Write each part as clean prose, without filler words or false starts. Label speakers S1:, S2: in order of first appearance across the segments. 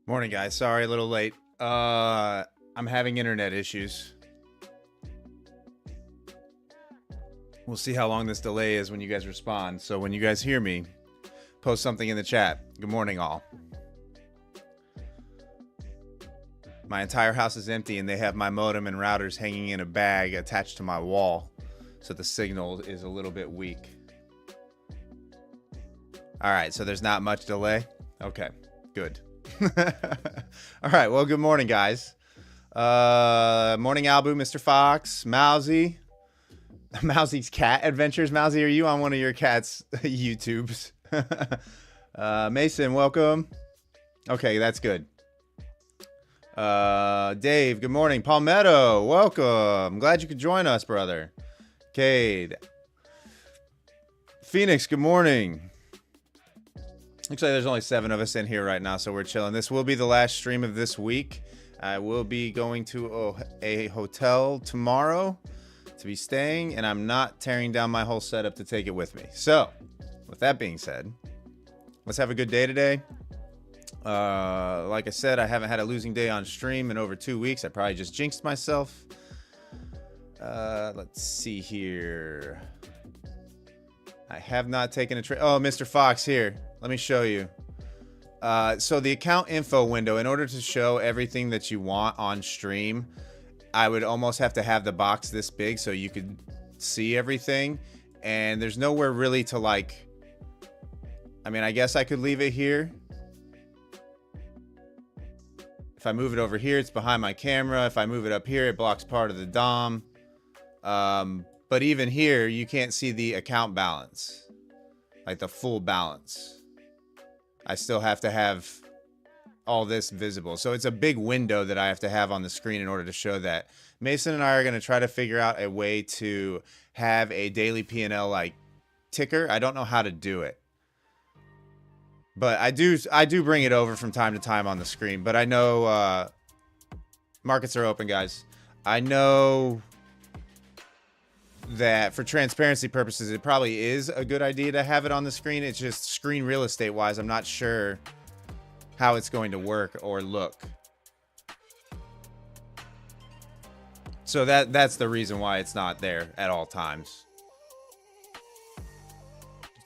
S1: Morning, guys. Sorry, a little late. I'm having internet issues. We'll see how long this delay is when you guys respond. So when you guys hear me, post something in the chat. Good morning, all. My entire house is empty, and they have my modem and routers hanging in a bag attached to my wall, so the signal is a little bit weak. All right, so there's not much delay. Okay, good. All right, well, good morning, guys. Morning, Albu, Mr. Fox, Mousy. Mousy's cat adventures. Mousy, are you on one of your cat's YouTubes? Mason, welcome. Okay, that's good. Dave, good morning. Palmetto, welcome. Glad you could join us, brother. Cade. Phoenix, good morning. Looks like there's only 7 of us in here right now, so we're chilling. This will be the last stream of this week. I will be going to a hotel tomorrow to be staying, and I'm not tearing down my whole setup to take it with me. So, with that being said, let's have a good day today. Like I said, I haven't had a losing day on stream in over 2 weeks. I probably just jinxed myself. Let's see here. I have not taken a trade. Oh, Mr. Fox here. Let me show you. So the account info window, in order to show everything that you want on stream, I would almost have to have the box this big so you could see everything. And there's nowhere really to like, I mean, I guess I could leave it here. If I move it over here, it's behind my camera. If I move it up here, it blocks part of the DOM. But even here, you can't see the account balance, like the full balance. I still have to have all this visible. So it's a big window that I have to have on the screen in order to show that. Mason and I are going to try to figure out a way to have a daily P&L like ticker. I don't know how to do it, but I do bring it over from time to time on the screen. But I know markets are open, guys. I know that for transparency purposes, it probably is a good idea to have it on the screen. It's just screen real estate wise, I'm not sure how it's going to work or look. So that's the reason why it's not there at all times.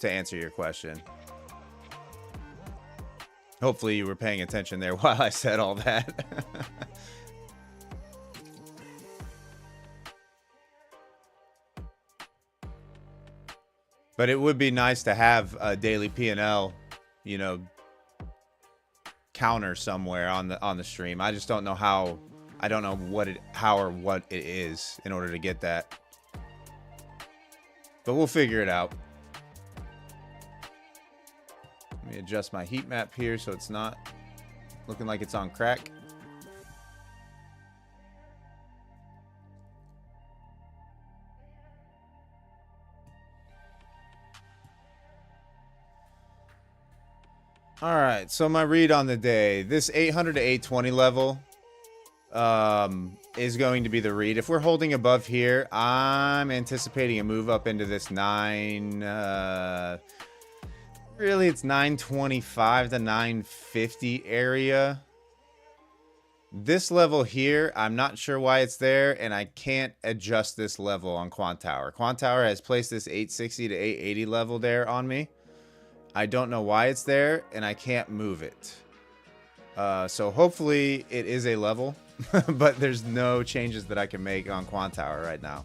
S1: To answer your question. Hopefully you were paying attention there while I said all that. But it would be nice to have a daily P&L, you know, counter somewhere on the stream. I just don't know how. I don't know how or what it is in order to get that. But we'll figure it out. Let me adjust my heat map here so it's not looking like it's on crack. All right, so my read on the day, this 800 to 820 level is going to be the read. If we're holding above here, I'm anticipating a move up into this 9, really it's 925 to 950 area. This level here, I'm not sure why it's there, and I can't adjust this level on Quant Tower. Quant Tower has placed this 860 to 880 level there on me. I don't know why it's there, and I can't move it. So hopefully it is a level, but there's no changes that I can make on Quant Tower right now.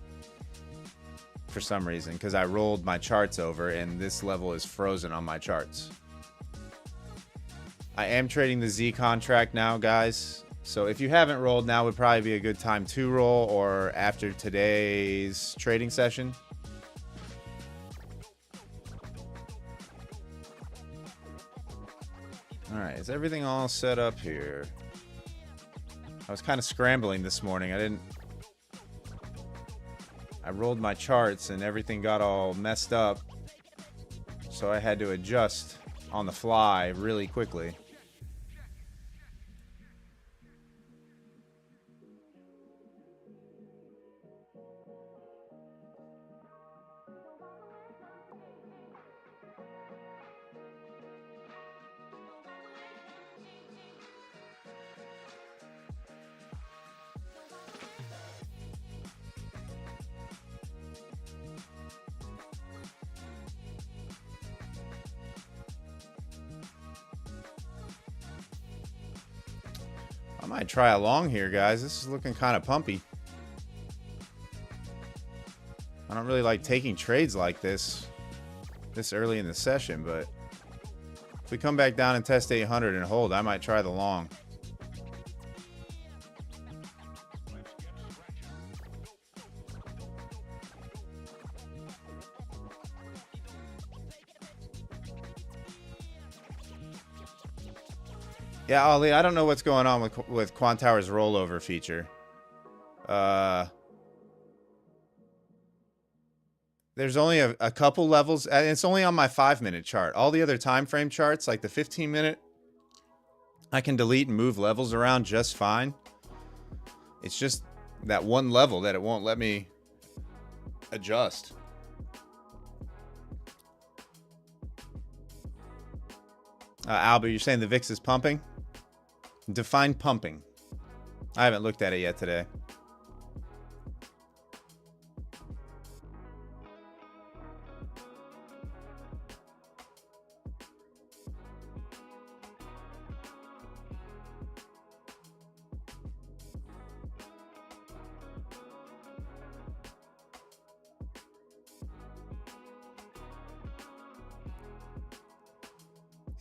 S1: For some reason, because I rolled my charts over, and this level is frozen on my charts. I am trading the Z contract now, guys. So if you haven't rolled, now would probably be a good time to roll, or after today's trading session. All right, is everything all set up here? I was kind of scrambling this morning. I rolled my charts and everything got all messed up. So I had to adjust on the fly really quickly. I might try a long here, guys. This is looking kind of pumpy. I don't really like taking trades like this early in the session, but if we come back down and test 800 and hold, I might try the long. Yeah, Ollie, I don't know what's going on with Quantower's rollover feature. There's only a couple levels, and it's only on my 5-minute chart. All the other time frame charts, like the 15-minute, I can delete and move levels around just fine. It's just that one level that it won't let me adjust. Albert, you're saying the VIX is pumping? Define pumping. I haven't looked at it yet today.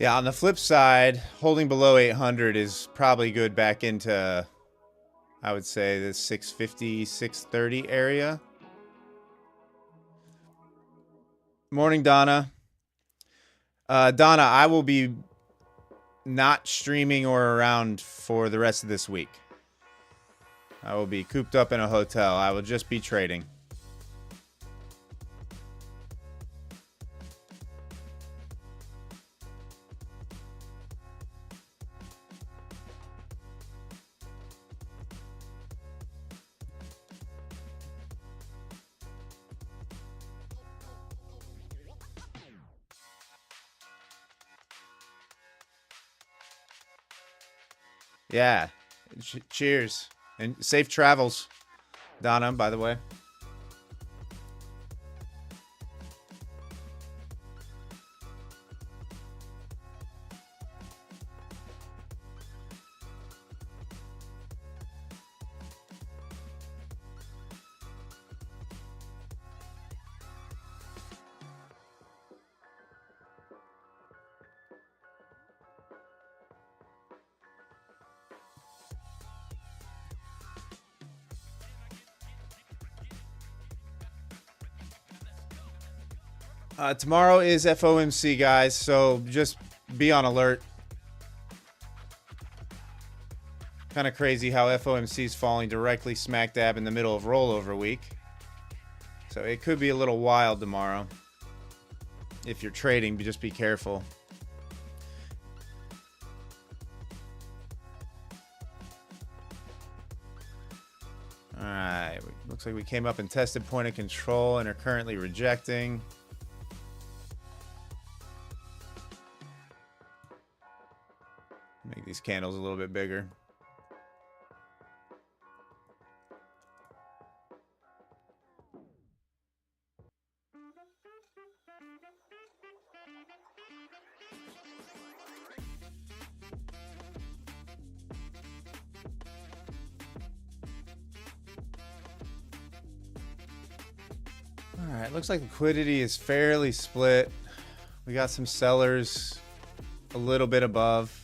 S1: Yeah, on the flip side, holding below 800 is probably good back into, I would say, the 650, 630 area. Morning, Donna. Donna, I will be not streaming or around for the rest of this week. I will be cooped up in a hotel. I will just be trading. Yeah. Cheers. And safe travels, Donna, by the way. Tomorrow is FOMC, guys, so just be on alert. Kind of crazy how FOMC is falling directly smack dab in the middle of rollover week. So it could be a little wild tomorrow. If you're trading, just be careful. All right, looks like we came up and tested point of control and are currently rejecting. Make these candles a little bit bigger. All right, looks like liquidity is fairly split. We got some sellers a little bit above.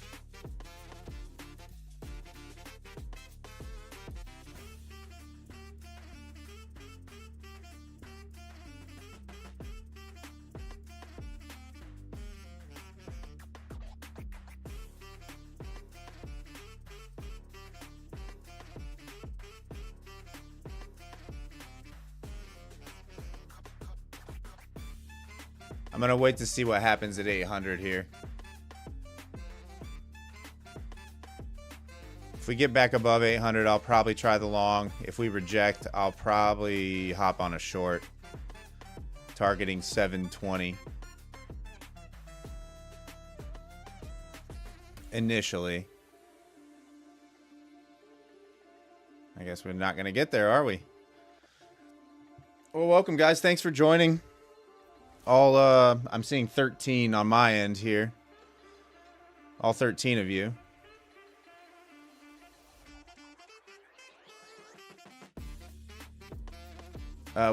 S1: I'm going to wait to see what happens at 800 here. If we get back above 800, I'll probably try the long. If we reject, I'll probably hop on a short. Targeting 720. Initially. I guess we're not going to get there, are we? Well, welcome, guys. Thanks for joining. I'm seeing 13 on my end here. All 13 of you.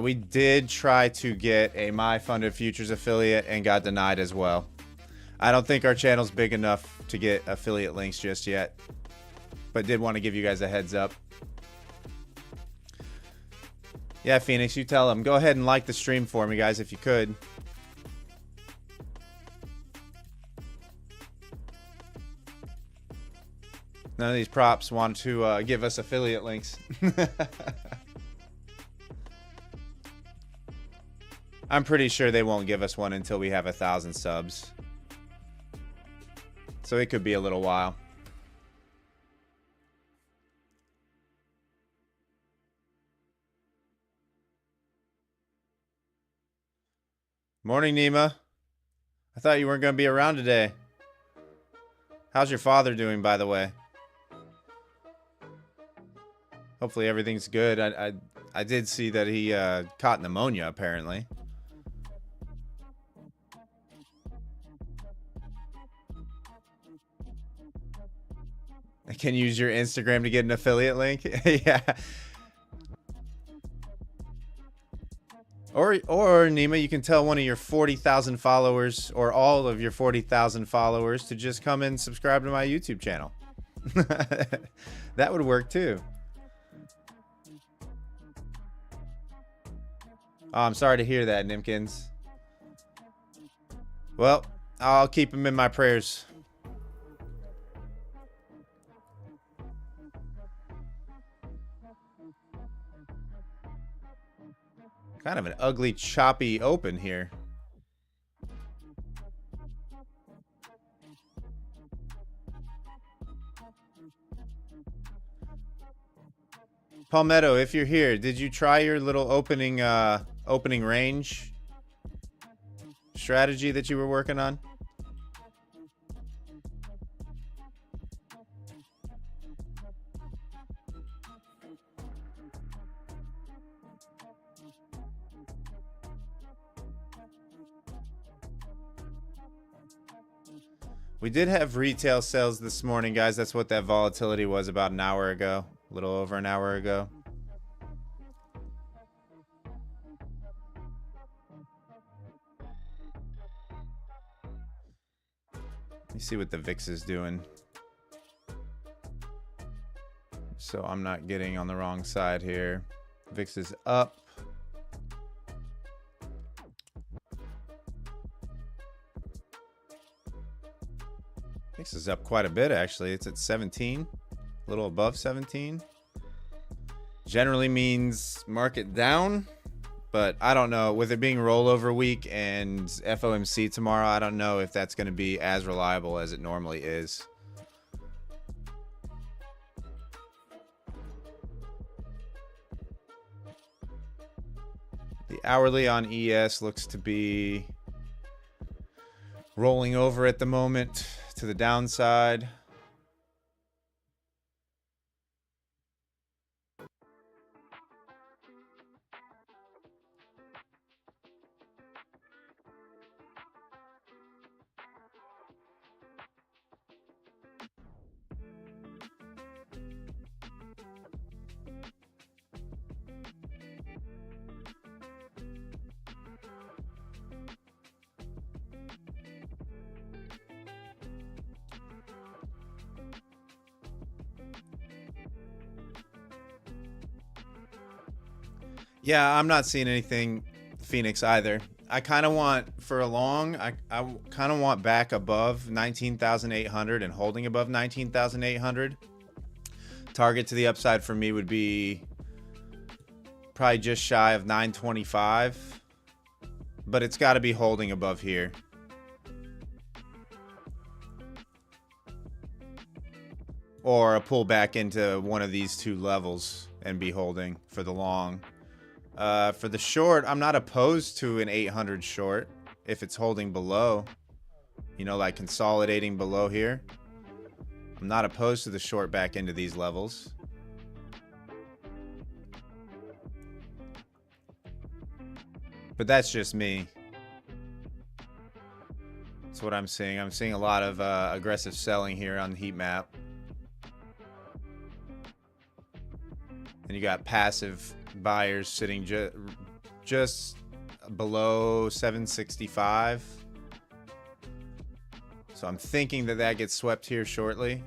S1: We did try to get a My Funded Futures affiliate and got denied as well. I don't think our channel's big enough to get affiliate links just yet, but did want to give you guys a heads up. Yeah, Phoenix, you tell them. Go ahead and like the stream for me, guys, if you could. None of these props want to give us affiliate links. I'm pretty sure they won't give us one until we have 1,000 subs. So it could be a little while. Morning, Nima. I thought you weren't going to be around today. How's your father doing, by the way? Hopefully everything's good. I did see that he caught pneumonia, apparently. I can use your Instagram to get an affiliate link. Yeah. Or Nima, you can tell one of your 40,000 followers or all of your 40,000 followers to just come and subscribe to my YouTube channel. That would work too. Oh, I'm sorry to hear that, Nimkins. Well, I'll keep him in my prayers. Kind of an ugly, choppy open here. Palmetto, if you're here, did you try your little opening range strategy that you were working on? We did have retail sales this morning, guys. That's what that volatility was about an hour ago. A little over an hour ago. Let me see what the VIX is doing, so I'm not getting on the wrong side here. VIX is up. VIX is up quite a bit, actually. It's at 17, a little above 17. Generally means market down, but I don't know. With it being rollover week and FOMC tomorrow, I don't know if that's going to be as reliable as it normally is. The hourly on ES looks to be rolling over at the moment to the downside. Yeah, I'm not seeing anything Phoenix either. I kind of want, for a long, I kind of want back above 19,800 and holding above 19,800. Target to the upside for me would be probably just shy of 925, but it's got to be holding above here. Or a pull back into one of these two levels and be holding for the long. For the short, I'm not opposed to an 800 short if it's holding below, you know, like consolidating below here. I'm not opposed to the short back into these levels. But that's just me. That's what I'm seeing. I'm seeing a lot of aggressive selling here on the heat map. And you got passive buyers sitting just below 765. So I'm thinking that that gets swept here shortly.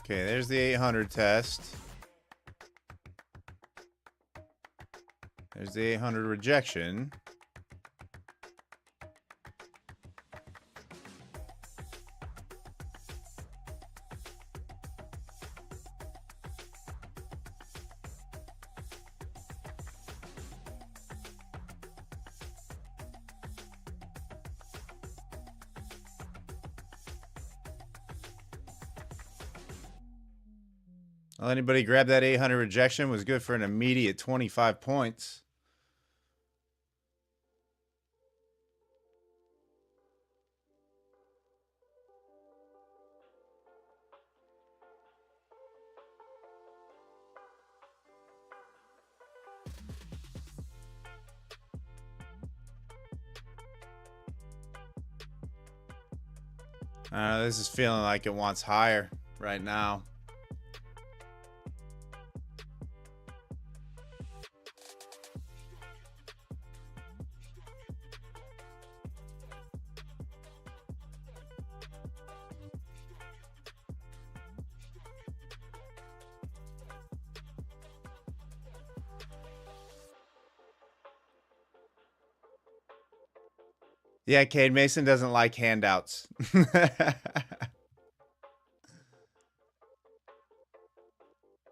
S1: Okay, there's the 800 test. There's the 800 rejection. Well, anybody grab that 800 rejection? Was good for an immediate 25 points. This is feeling like it wants higher right now. Yeah, Cade Mason doesn't like handouts.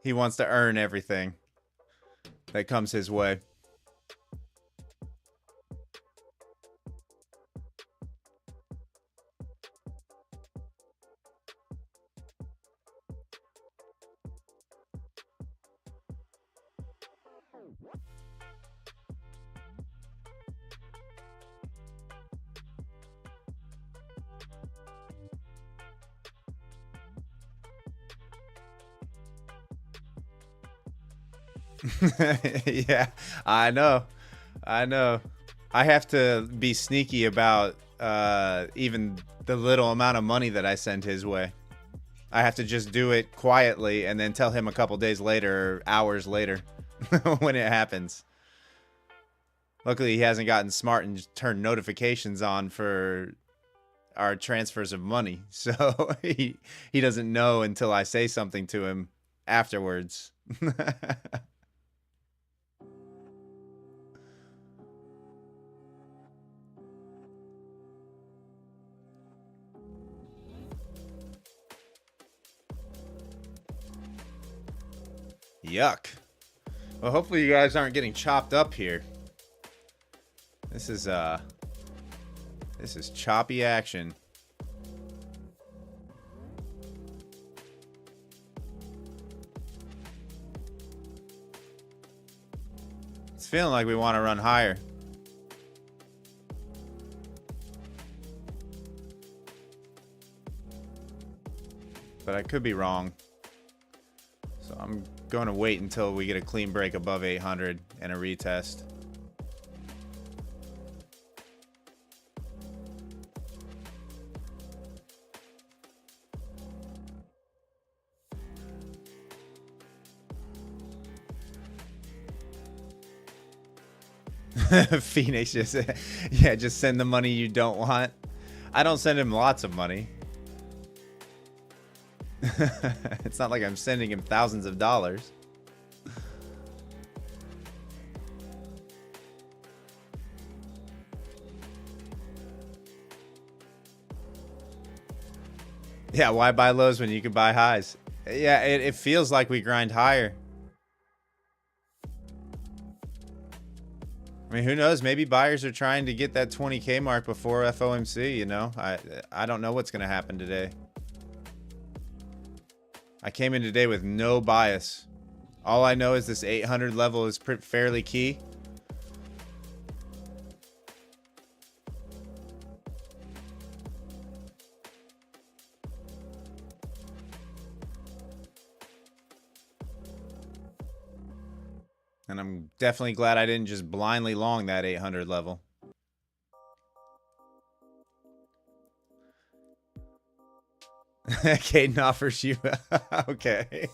S1: He wants to earn everything that comes his way. Yeah, I know. I have to be sneaky about even the little amount of money that I send his way. I have to just do it quietly and then tell him a couple days later or hours later when it happens. Luckily, he hasn't gotten smart and just turned notifications on for our transfers of money. So he doesn't know until I say something to him afterwards. Yuck. Well, hopefully you guys aren't getting chopped up here. This is choppy action. It's feeling like we want to run higher. But I could be wrong. So I'm going to wait until we get a clean break above 800 and a retest. Phoenix just just send the money you don't want. I don't send him lots of money. It's not like I'm sending him thousands of dollars. Yeah, why buy lows when you can buy highs? Yeah, it feels like we grind higher. I mean, who knows? Maybe buyers are trying to get that 20K mark before FOMC, you know? I don't know what's going to happen today. I came in today with no bias. All I know is this 800 level is fairly key. And I'm definitely glad I didn't just blindly long that 800 level. Caden offers you... okay.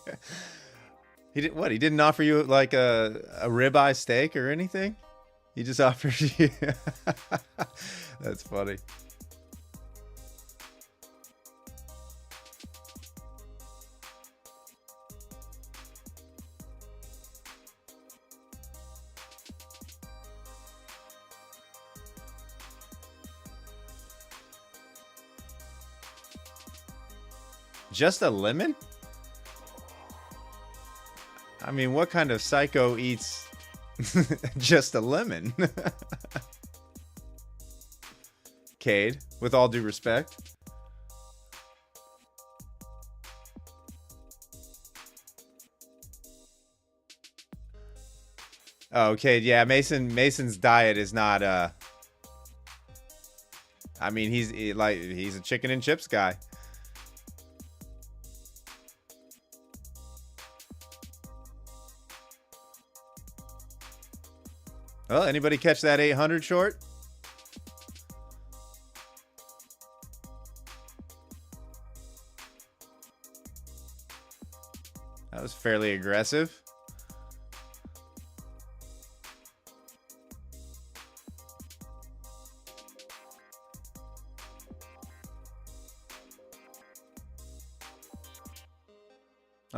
S1: He did what? He didn't offer you like a ribeye steak or anything? He just offers you... That's funny. Just a lemon? I mean, what kind of psycho eats just a lemon? Cade, with all due respect. Oh, Cade, yeah, Mason's diet is not I mean, he's a chicken and chips guy. Well, anybody catch that 800 short? That was fairly aggressive.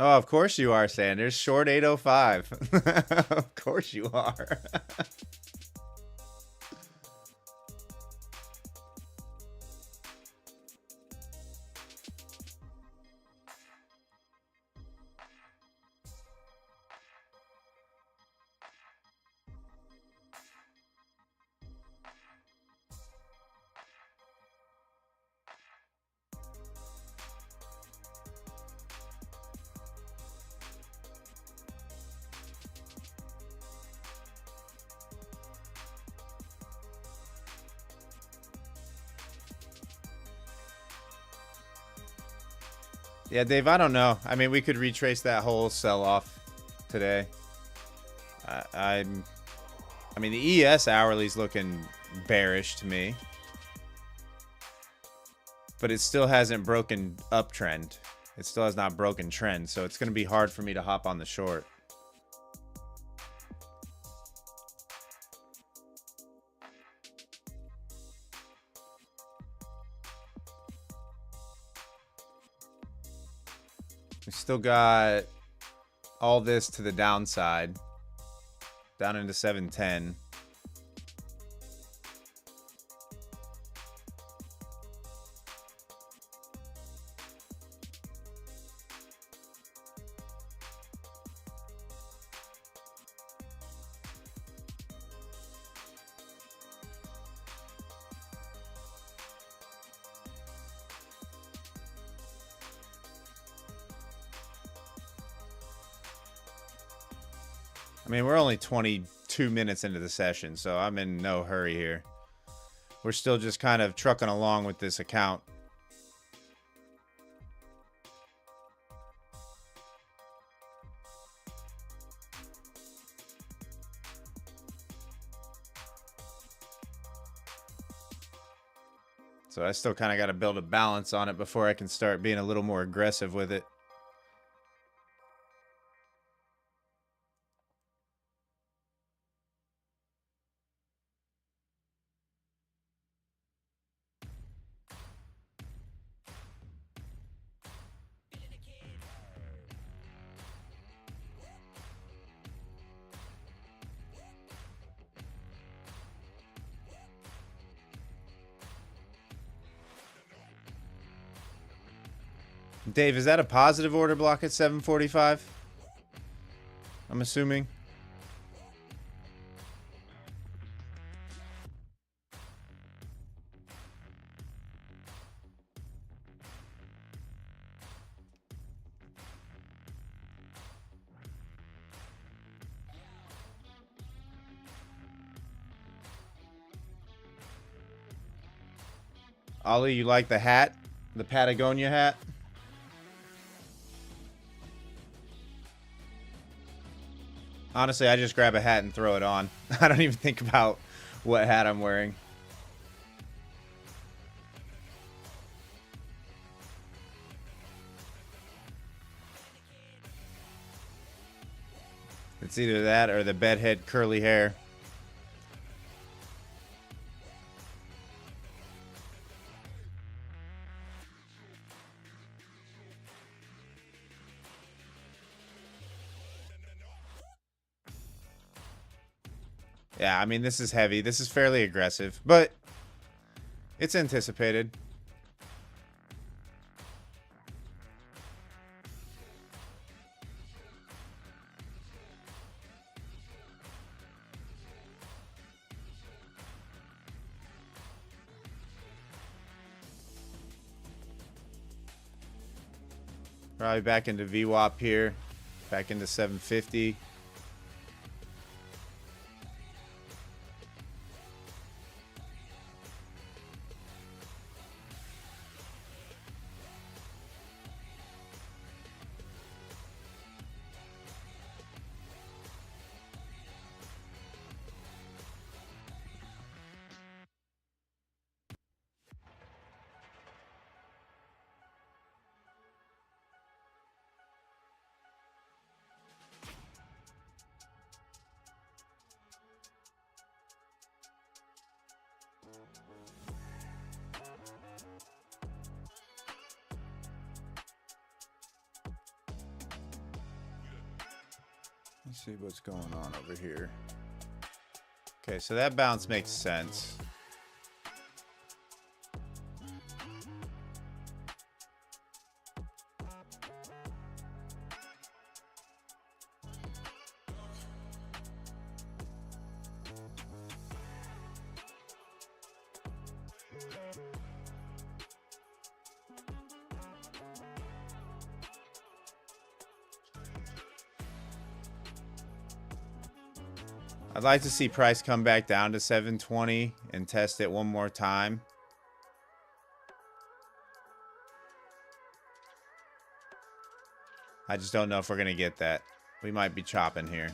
S1: Oh, of course you are, Sanders. Short 805. Of course you are. Yeah, Dave, I don't know. I mean, we could retrace that whole sell-off today. I mean, the ES hourly's looking bearish to me. But it still hasn't broken uptrend. It still has not broken trend, so it's going to be hard for me to hop on the short. We still got all this to the downside. Down into 710. I mean, we're only 22 minutes into the session, so I'm in no hurry here. We're still just kind of trucking along with this account. So I still kind of got to build a balance on it before I can start being a little more aggressive with it. Dave, is that a positive order block at 745? I'm assuming. Ollie, you like the hat? The Patagonia hat? Honestly, I just grab a hat and throw it on. I don't even think about what hat I'm wearing. It's either that or the bedhead curly hair. Yeah, I mean, this is heavy. This is fairly aggressive, but it's anticipated. Probably back into VWAP here. Back into 750. Let's see what's going on over here. Okay, so that bounce makes sense. I'd like to see price come back down to 720 and test it one more time. I just don't know if we're going to get that. We might be chopping here.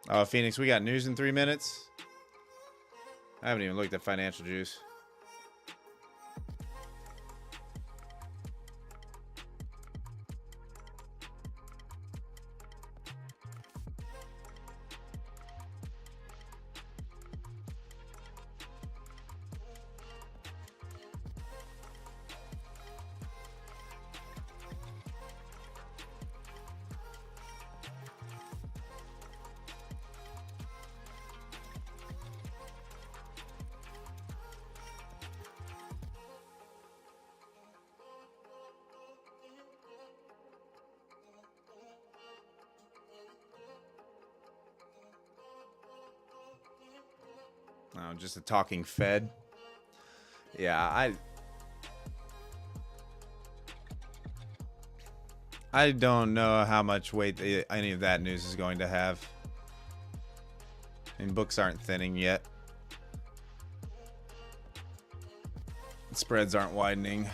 S1: Oh, Phoenix, we got news in 3 minutes. I haven't even looked at Financial Juice. Oh, just a talking Fed. Yeah, I don't know how much weight any of that news is going to have. I mean, books aren't thinning yet. Spreads aren't widening.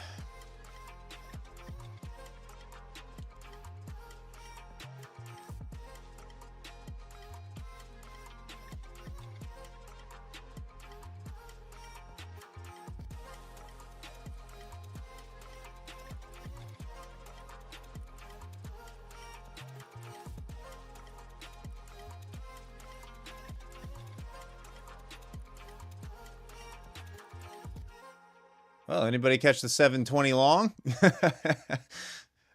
S1: Well, anybody catch the 720 long?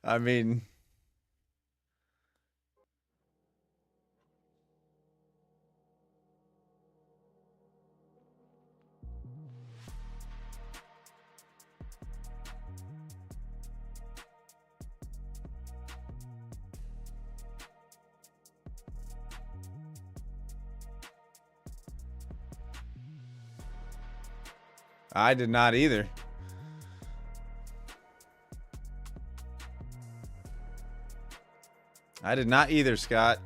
S1: I mean, I did not either. I did not either, Scott.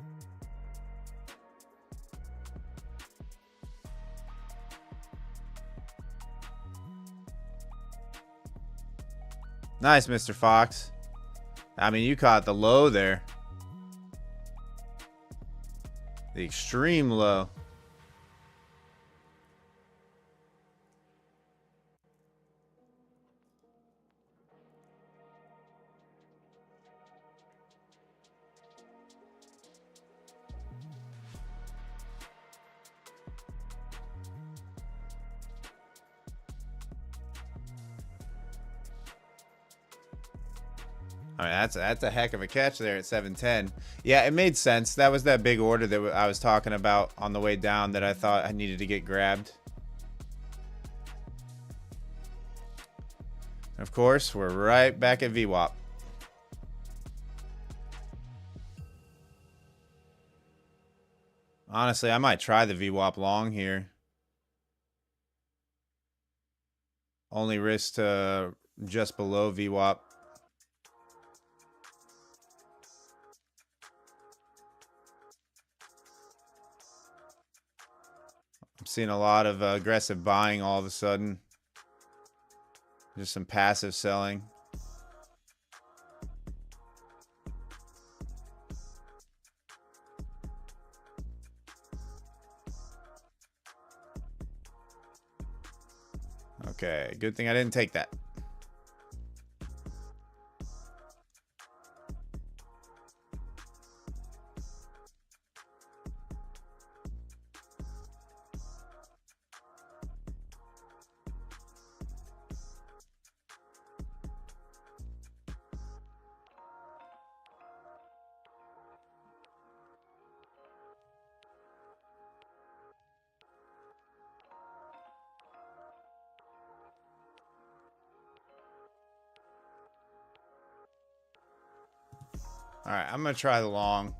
S1: Nice, Mr. Fox. I mean, you caught the low there. The extreme low. I mean, that's a heck of a catch there at 710. Yeah, it made sense. That was that big order that I was talking about on the way down that I thought I needed to get grabbed. Of course, we're right back at VWAP. Honestly, I might try the VWAP long here. Only risk to just below VWAP. I'm seeing a lot of aggressive buying all of a sudden. Just some passive selling. Okay, good thing I didn't take that. All right, I'm going to try the long.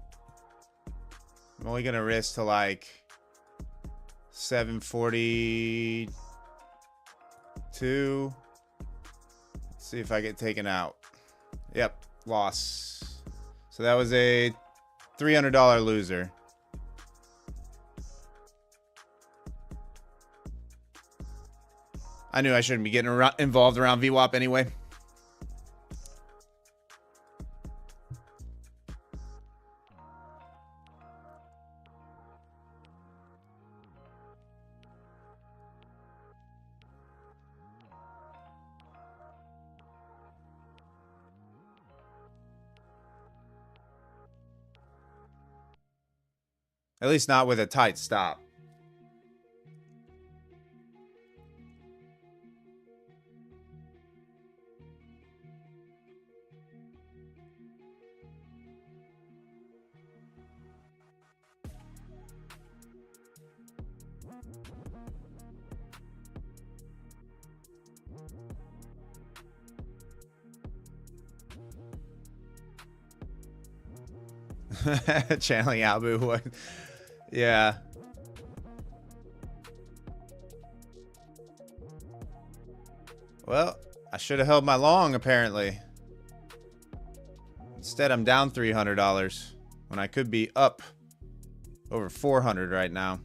S1: I'm only going to risk to like 742. Let's see if I get taken out. Yep, loss. So that was a $300 loser. I knew I shouldn't be getting involved around VWAP anyway. At least not with a tight stop. Channeling Albu. Yeah. Well, I should have held my long, apparently. Instead, I'm down $300 when I could be up over 400 right now.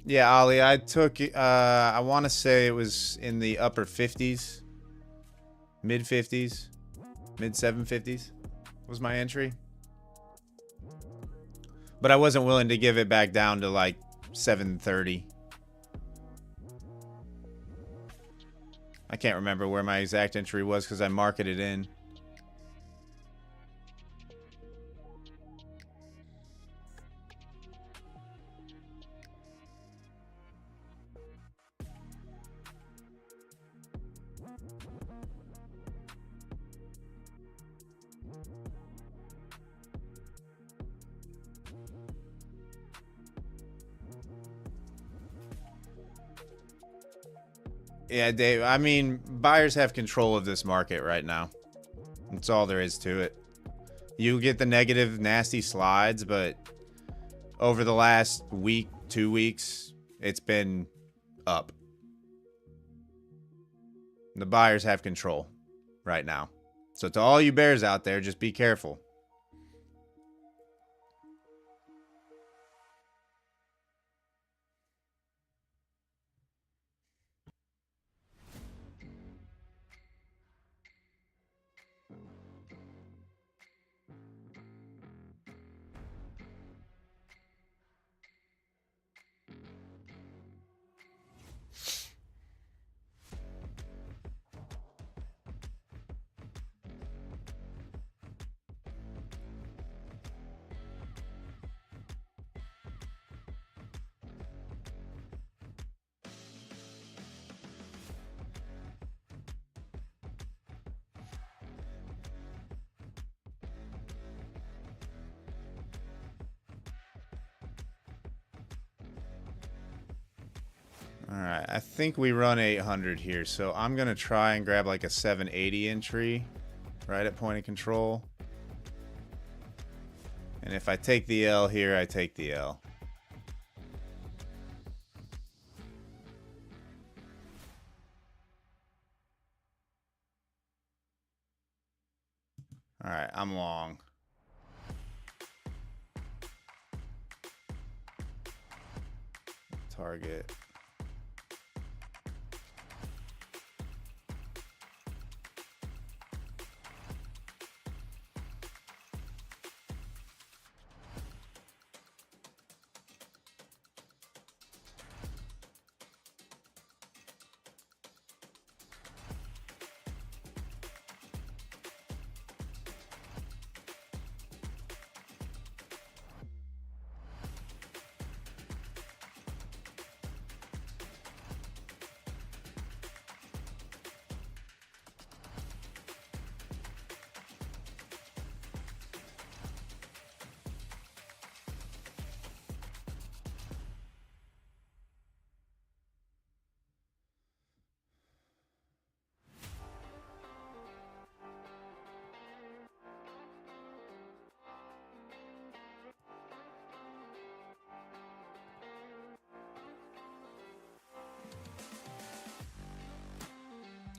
S1: Yeah, Ollie, I took, I want to say it was in the upper 50s, mid 50s, mid 750s was my entry. But I wasn't willing to give it back down to like 730. I can't remember where my exact entry was because I marked it in. Yeah, Dave, I mean, buyers have control of this market right now. That's all there is to it. You get the negative, nasty slides, but over the last week, 2 weeks, it's been up. The buyers have control right now. So to all you bears out there, just be careful. Alright, I think we run 800 here, so I'm going to try and grab like a 780 entry right at point of control. And if I take the L here, I take the L. Alright, I'm long. Target.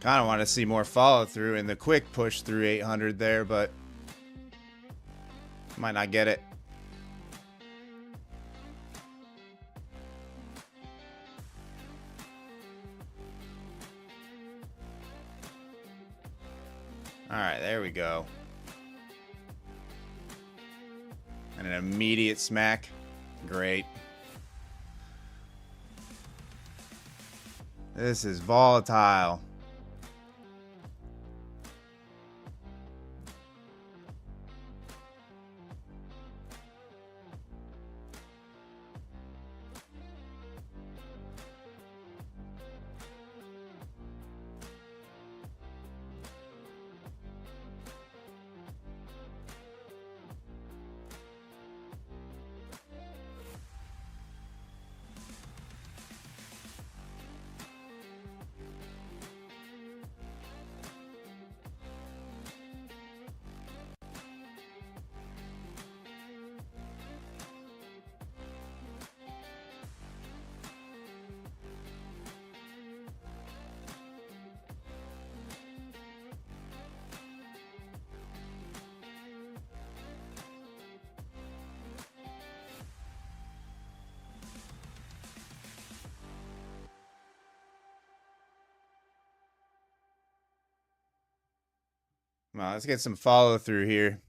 S1: Kind of want to see more follow through in the quick push through 800 there, but might not get it. Alright, there we go. And an immediate smack. Great. This is volatile. Come on, let's get some follow through here.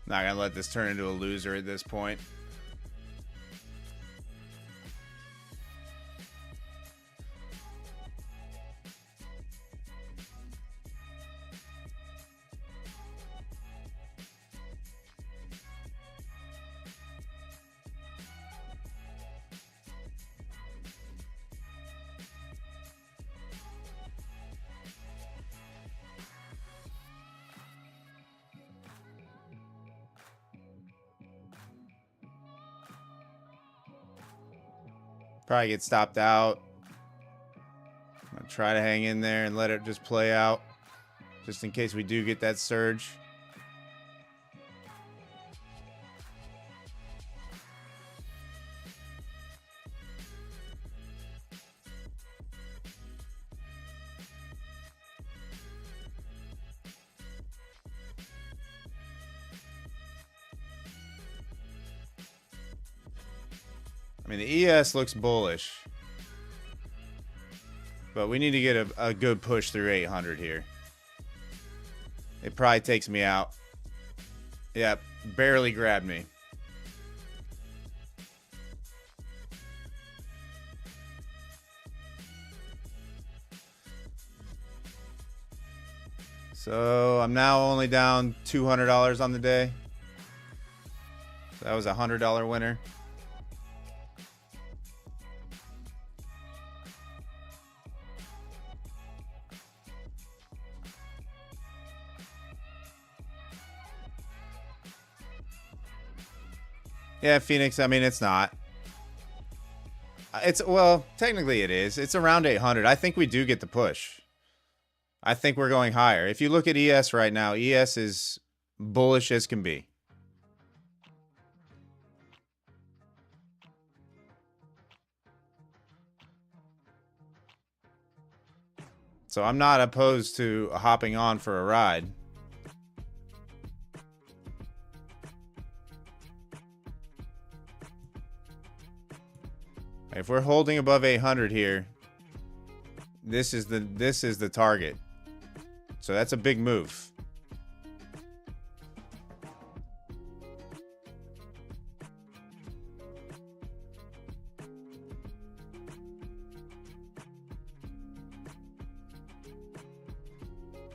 S1: Not gonna let this turn into a loser at this point. Probably get stopped out. I'm gonna try to hang in there and let it just play out, just in case we do get that surge. I mean, the ES looks bullish, but we need to get a good push through 800 here. It probably takes me out. Yep, barely grabbed me. So I'm now only down $200 on the day. That was a $100 winner. Yeah, Phoenix, I mean, it's not. It's, well, technically it is. It's around 800. I think we do get the push. I think we're going higher. If you look at ES right now, ES is bullish as can be. So I'm not opposed to hopping on for a ride. If we're holding above 800 here, this is the target. So that's a big move.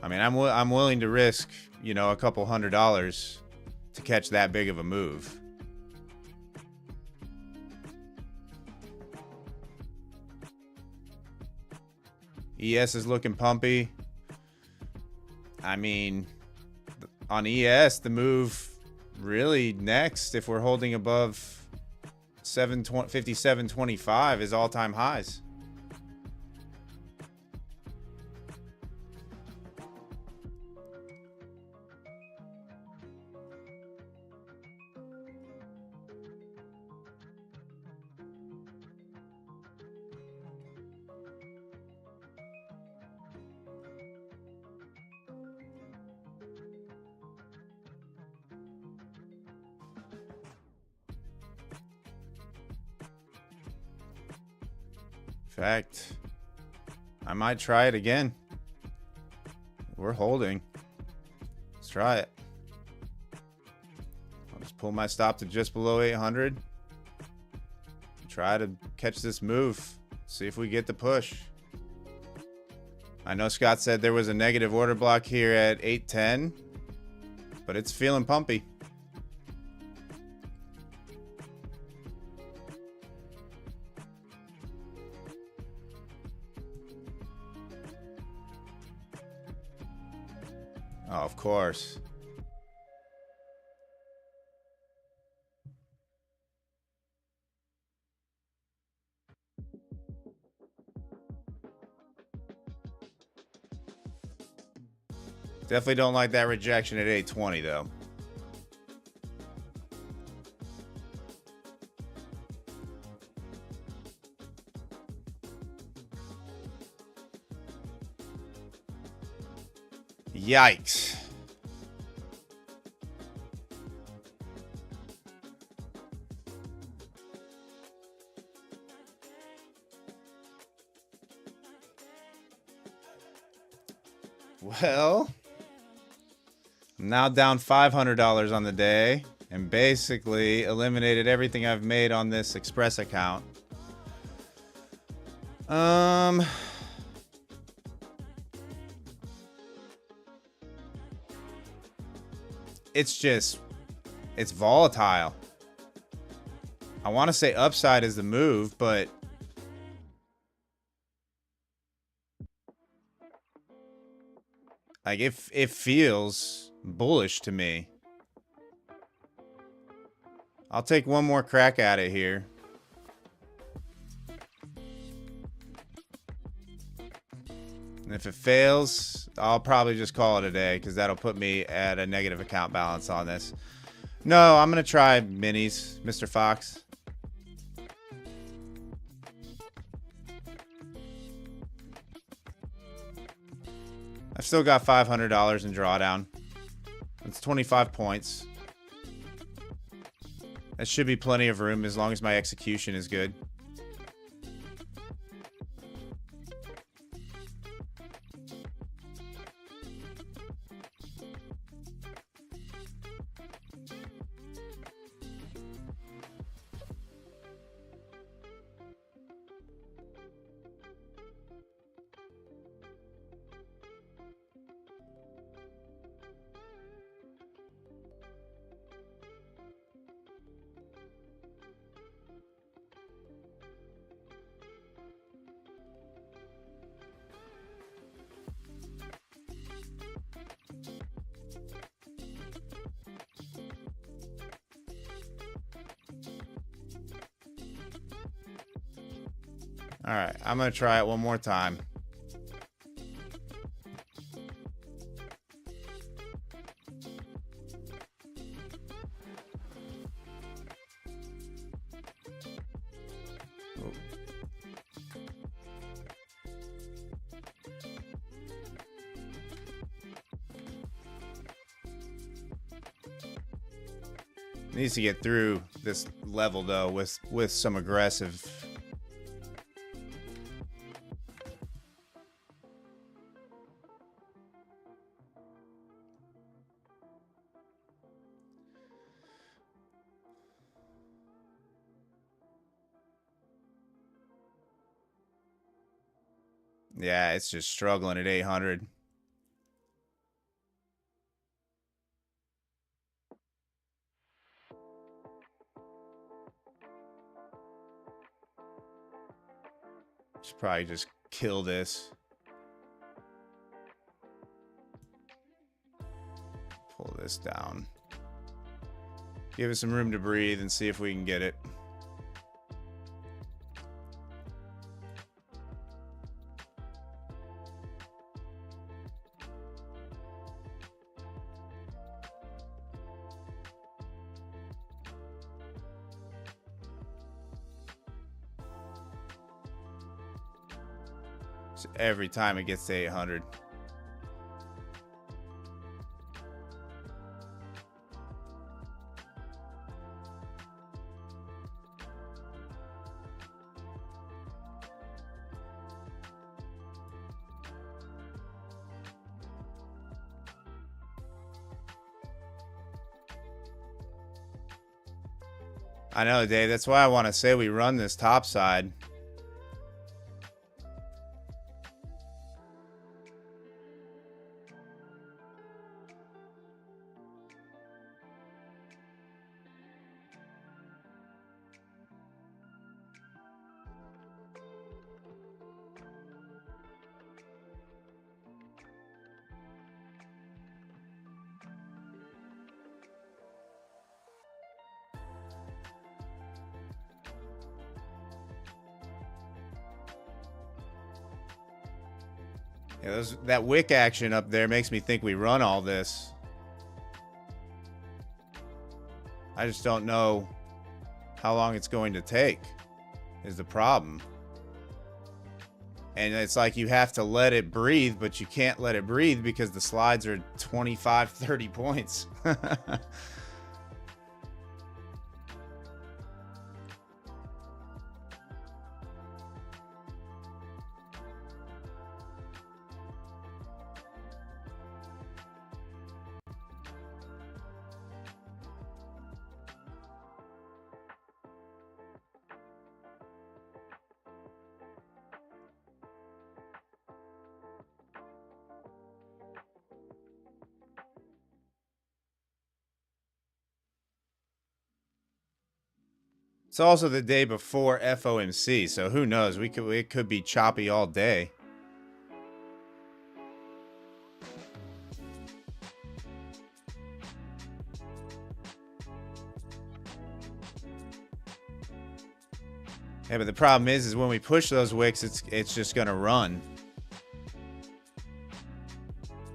S1: I mean, I'm willing to risk, you know, a couple $100 to catch that big of a move. ES is looking pumpy. I mean, on ES, the move really next, if we're holding above 57.25, is all-time highs. In fact, I might try it again. We're holding. Let's try it. I'll just pull my stop to just below 800. Try to catch this move. See if we get the push. I know Scott said there was a negative order block here at 810, but it's feeling pumpy. Oh, of course. Definitely don't like that rejection at 820, though. Yikes. Well, I'm now down $500 on the day and basically eliminated everything I've made on this Express account. It's volatile. I want to say upside is the move, but like it feels bullish to me. I'll take one more crack at it here. And if it fails, I'll probably just call it a day because that'll put me at a negative account balance on this. No, I'm going to try minis, Mr. Fox. I've still got $500 in drawdown. That's 25 points. That should be plenty of room as long as my execution is good. All right, I'm going to try it one more time. Oh. Needs to get through this level though with some aggressive. Yeah, it's just struggling at 800. Should probably just kill this. Pull this down. Give it some room to breathe and see if we can get it. Every time it gets to 800. I know, Dave. That's why I want to say we run this top side. Yeah, that wick action up there makes me think we run all this. I just don't know how long it's going to take is the problem. And it's like you have to let it breathe, but you can't let it breathe because the slides are 25, 30 points. It's also the day before FOMC, so who knows? It could be choppy all day. Yeah, but the problem is when we push those wicks, it's just gonna run.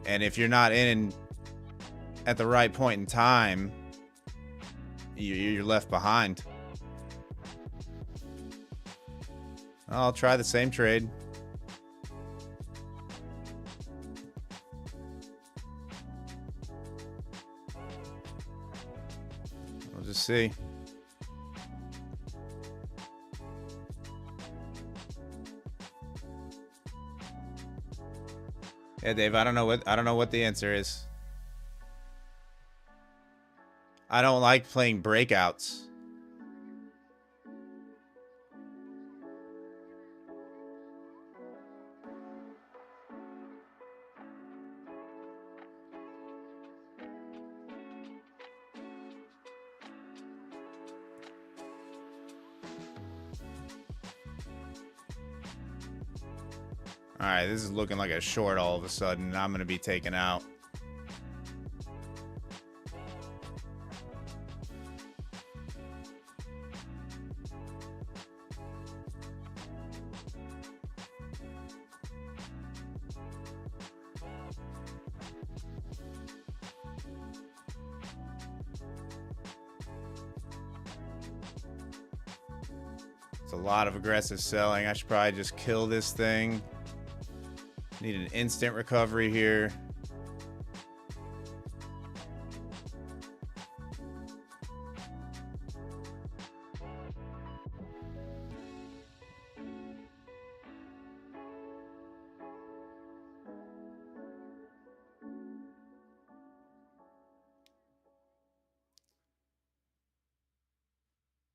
S1: And if you're not in at the right point in time, you're left behind. I'll try the same trade. We'll just see. Yeah, Dave, I don't know what the answer is. I don't like playing breakouts. All right, this is looking like a short all of a sudden. I'm going to be taken out. It's a lot of aggressive selling. I should probably just kill this thing. Need an instant recovery here.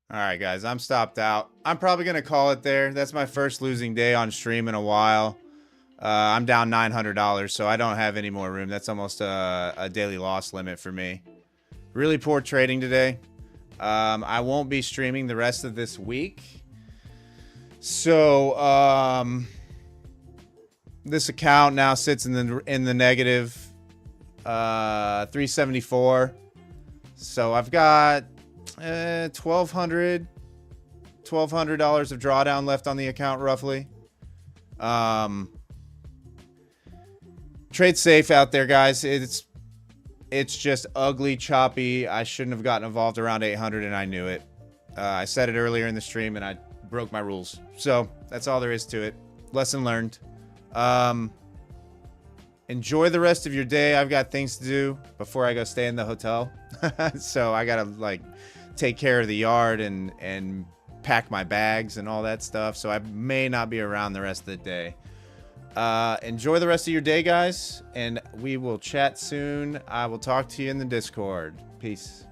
S1: All right, guys, I'm stopped out. I'm probably going to call it there. That's my first losing day on stream in a while. I'm down $900, so I don't have any more room. That's almost a daily loss limit for me. Really poor trading today. I won't be streaming the rest of this week. So this account now sits in the negative 374. So I've got $1,200 of drawdown left on the account roughly. Trade safe out there, guys. It's just ugly, choppy. I shouldn't have gotten involved around 800, and I knew it. I said it earlier in the stream, and I broke my rules. So that's all there is to it. Lesson learned. Enjoy the rest of your day. I've got things to do before I go stay in the hotel. So I gotta like take care of the yard and pack my bags and all that stuff. So I may not be around the rest of the day. Enjoy the rest of your day, guys, and we will chat soon. I will talk to you in the Discord. Peace.